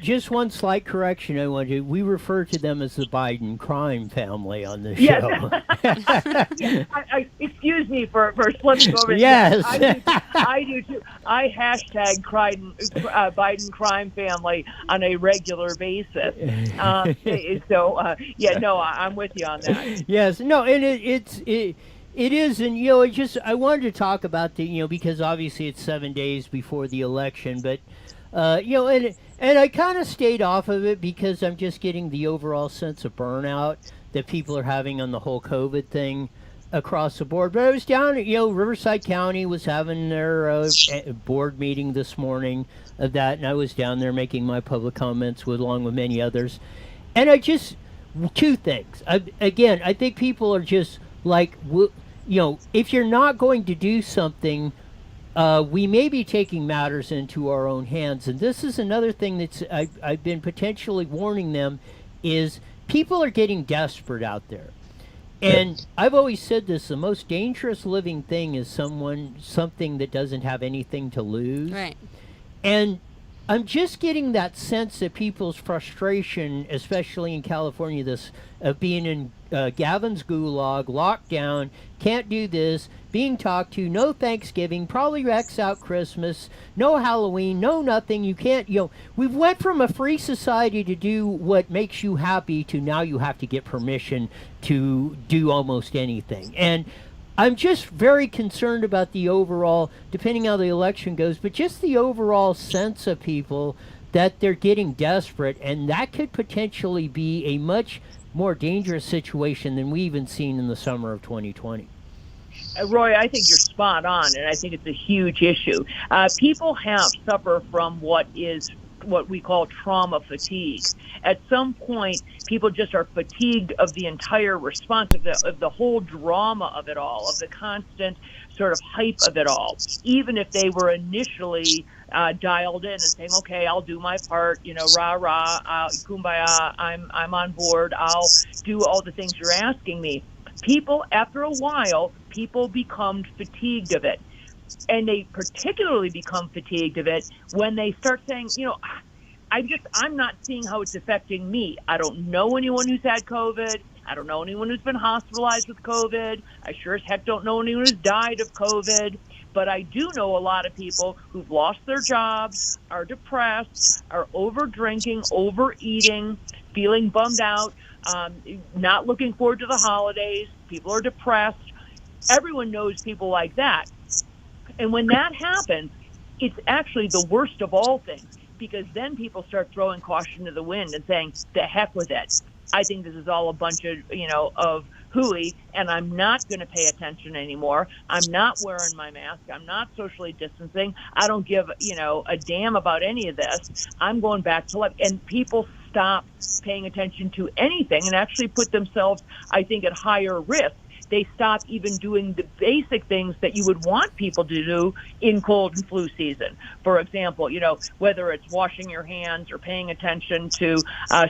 Just one slight correction I want to do. We refer to them as the Biden crime family on this Yes. show. Yeah, excuse me for slipping over. Yes. I do too. I hashtag Biden crime family on a regular basis. I'm with you on that. Yes. No, and it is, and I wanted to talk about because obviously it's 7 days before the election, but and I kind of stayed off of it because I'm just getting the overall sense of burnout that people are having on the whole COVID thing across the board. But I was down at, Riverside County was having their board meeting this morning of that, and I was down there making my public comments along with many others. And two things. I think people are just like, if you're not going to do something, we may be taking matters into our own hands. And this is another thing that's I've been potentially warning them, is people are getting desperate out there. And I've always said this, the most dangerous living thing is something that doesn't have anything to lose. Right. And I'm just getting that sense that people's frustration, especially in California, this of being in Gavin's gulag, locked down, can't do this, being talked to, no Thanksgiving, probably X out Christmas, no Halloween, no nothing. You can't, we've went from a free society to do what makes you happy to now you have to get permission to do almost anything. And I'm just very concerned about the overall, depending how the election goes, but just the overall sense of people that they're getting desperate, and that could potentially be a much more dangerous situation than we even seen in the summer of 2020. Roy, I think you're spot on, and I think it's a huge issue. People suffer from what we call trauma fatigue. At some point, people just are fatigued of the entire response, of the whole drama of it all, of the constant sort of hype of it all. Even if they were initially dialed in and saying, okay, I'll do my part, rah, rah, kumbaya, I'm on board, I'll do all the things you're asking me. People, after a while, people become fatigued of it. And they particularly become fatigued of it when they start saying, I'm not seeing how it's affecting me. I don't know anyone who's had COVID. I don't know anyone who's been hospitalized with COVID. I sure as heck don't know anyone who's died of COVID. But I do know a lot of people who've lost their jobs, are depressed, are over drinking, overeating, feeling bummed out, not looking forward to the holidays. People are depressed. Everyone knows people like that. And when that happens, it's actually the worst of all things, because then people start throwing caution to the wind and saying, the heck with it. I think this is all a bunch of, of hooey, and I'm not going to pay attention anymore. I'm not wearing my mask. I'm not socially distancing. I don't give, a damn about any of this. I'm going back to life. And people stop paying attention to anything and actually put themselves, I think, at higher risk. They stop even doing the basic things that you would want people to do in cold and flu season. For example, whether it's washing your hands or paying attention to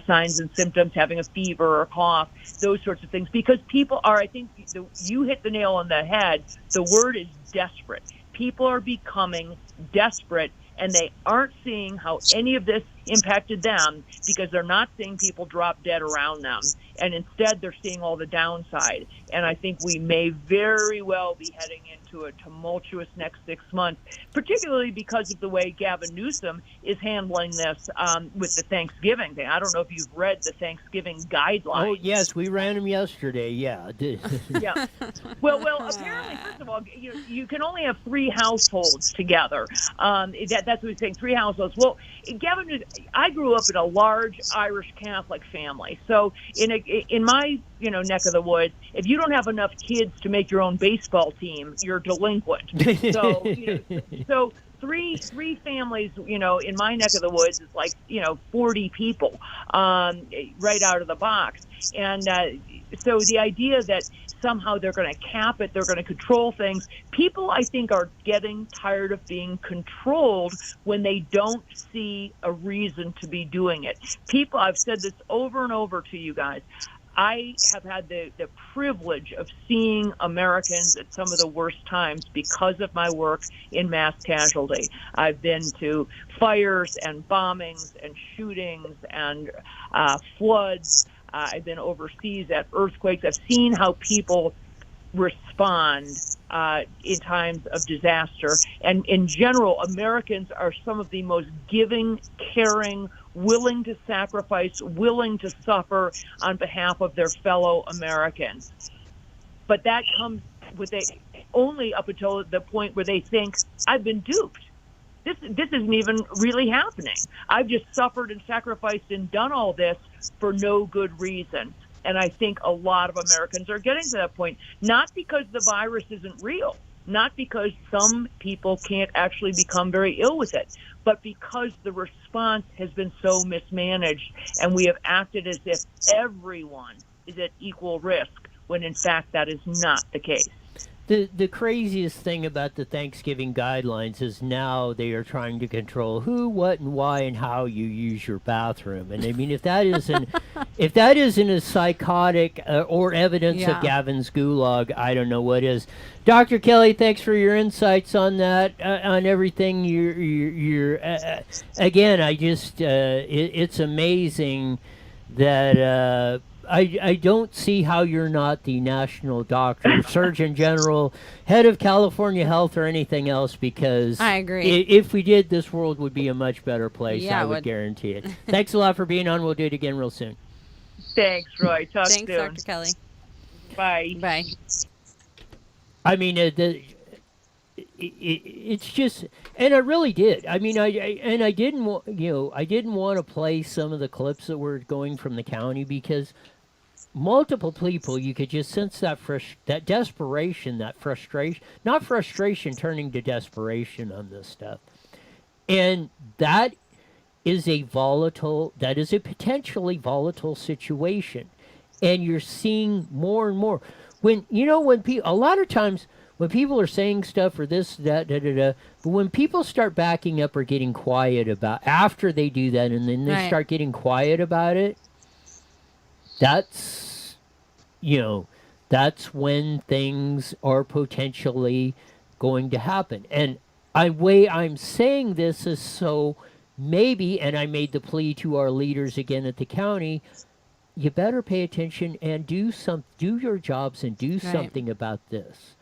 signs and symptoms, having a fever or a cough, those sorts of things. Because people are, I think you hit the nail on the head. The word is desperate. People are becoming desperate, and they aren't seeing how any of this impacted them because they're not seeing people drop dead around them. And instead, they're seeing all the downside. And I think we may very well be heading into a tumultuous next 6 months, particularly because of the way Gavin Newsom is handling this with the Thanksgiving thing. I don't know if you've read the Thanksgiving guidelines. Oh, yes, we ran them yesterday, yeah. Yeah. Well, apparently, first of all, you can only have 3 households together. That's what he's saying, 3 households. Well, Gavin, I grew up in a large Irish Catholic family. So in my neck of the woods, if you don't have enough kids to make your own baseball team, you're delinquent. So so three families, in my neck of the woods is like 40 people right out of the box. And so the idea that somehow they're going to cap it, they're going to control things. People, I think, are getting tired of being controlled when they don't see a reason to be doing it. People, I've said this over and over to you guys. I have had the privilege of seeing Americans at some of the worst times because of my work in mass casualty. I've been to fires and bombings and shootings and floods. I've been overseas at earthquakes. I've seen how people respond in times of disaster. And in general, Americans are some of the most giving, caring, willing to sacrifice, willing to suffer on behalf of their fellow Americans. But that comes with only up until the point where they think, I've been duped. This isn't even really happening. I've just suffered and sacrificed and done all this for no good reason. And I think a lot of Americans are getting to that point, not because the virus isn't real, not because some people can't actually become very ill with it, but because the response has been so mismanaged and we have acted as if everyone is at equal risk, when in fact that is not the case. The craziest thing about the Thanksgiving guidelines is now they are trying to control who, what, and why, and how you use your bathroom. And I mean, if that isn't a psychotic or evidence of Gavin's gulag, I don't know what is. Dr. Kelly, thanks for your insights on that, on everything. You're again, I just it's amazing that. I don't see how you're not the national doctor, surgeon general, head of California Health, or anything else, because I agree. If we did, this world would be a much better place. Yeah, I would guarantee it. Thanks a lot for being on. We'll do it again real soon. Thanks, Roy. Talk soon. Thanks, Dr. Kelly. Bye. Bye. I mean, it's just, and I really did. I mean, I didn't want, I didn't want to play some of the clips that were going from the county because multiple people, you could just sense that that desperation, that frustration, not frustration turning to desperation on this stuff. And that is a potentially volatile situation. And you're seeing more and more. When a lot of times when people are saying stuff or this, that, but when people start backing up or getting quiet about, after they do that and then they start getting quiet about it, that's when things are potentially going to happen. And way I'm saying this is so maybe, and I made the plea to our leaders again at the county, you better pay attention and do your jobs and do something about this.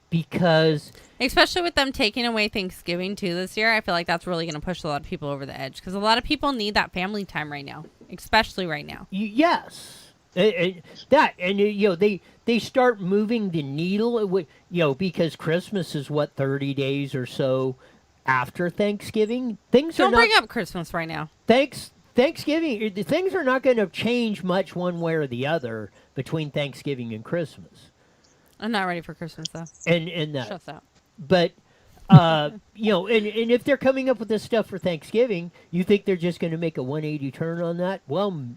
Because especially with them taking away Thanksgiving too this year, I feel like that's really going to push a lot of people over the edge because a lot of people need that family time right now, especially right now. Yes, they start moving the needle, because Christmas is 30 days or so after Thanksgiving. Don't bring up Christmas right now. Thanksgiving, things are not going to change much one way or the other between Thanksgiving and Christmas. I'm not ready for Christmas though. And that. Shut up. But and if they're coming up with this stuff for Thanksgiving, you think they're just going to make a 180 turn on that? Well,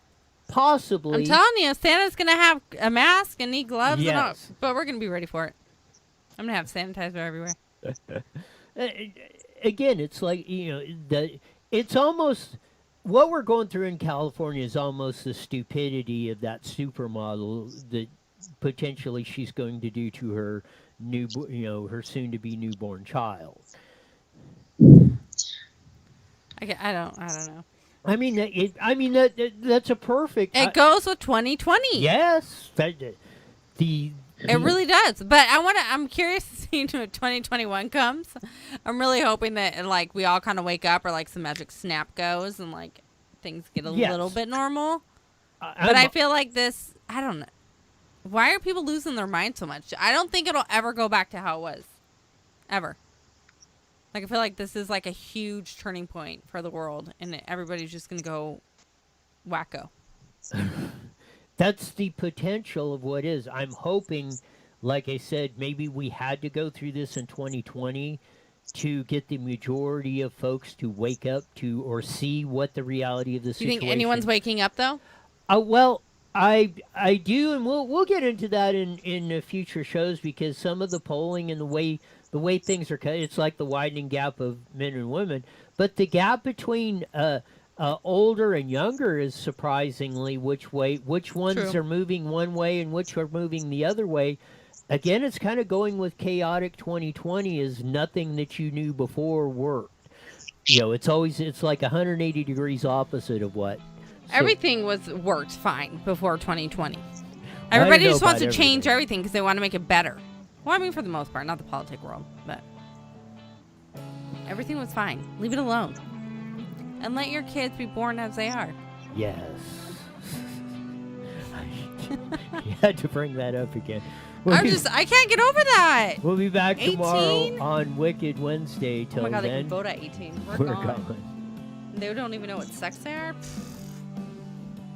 possibly. I'm telling you, Santa's going to have a mask and need gloves, Yes. but we're going to be ready for it. I'm going to have sanitizer everywhere. Again, it's like it's almost what we're going through in California is almost the stupidity of that supermodel that potentially she's going to do to her her soon-to-be newborn child. I don't know. I mean, that's a perfect. It goes with 2020. Yes, it really does. But I'm curious to see when 2021 comes. I'm really hoping that we all kind of wake up or some magic snap goes and things get a little bit normal. But I feel like this. I don't know. Why are people losing their mind so much? I don't think it'll ever go back to how it was. Ever. I feel like this is a huge turning point for the world, and everybody's just going to go wacko. That's the potential of what is. I'm hoping, like I said, maybe we had to go through this in 2020 to get the majority of folks to wake up to or see what the reality of the situation. You think anyone's waking up, though? Well, I do, and we'll get into that in future shows because some of the polling and the way things are cut, it's like the widening gap of men and women. But the gap between older and younger is surprisingly which ones True. are moving one way and which are moving the other way. Again, it's kind of going with chaotic 2020 is nothing that you knew before worked. It's like 180 degrees opposite of what. Everything worked fine before 2020. Everybody just wants to change everything because they want to make it better. Well, I mean, for the most part, not the politic world, but everything was fine. Leave it alone. And let your kids be born as they are. Yes. You had to bring that up again. I can't get over that. We'll be back 18? tomorrow on Wicked Wednesday. Till Oh my God, then, they can vote at 18. we're gone. They don't even know what sex they are.